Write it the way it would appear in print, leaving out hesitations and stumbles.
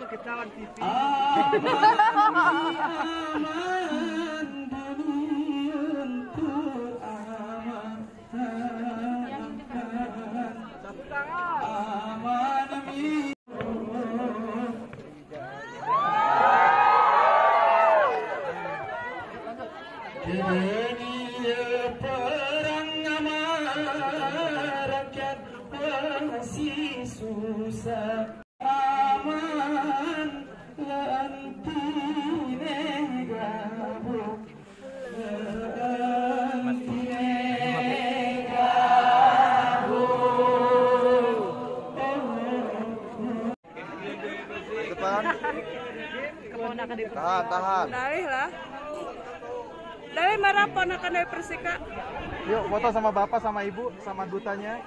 ketahuan TV. Aman bumi untuk aman. Aman amin. Dunia perang aman, rakyat masih susah. Aman lanti negabu, lanti negabu. Depan. Keponakan dari Tahan. Dalih lah. Dalih marah ponakan dari Persika. Yuk foto sama bapak, sama ibu, sama dutanya.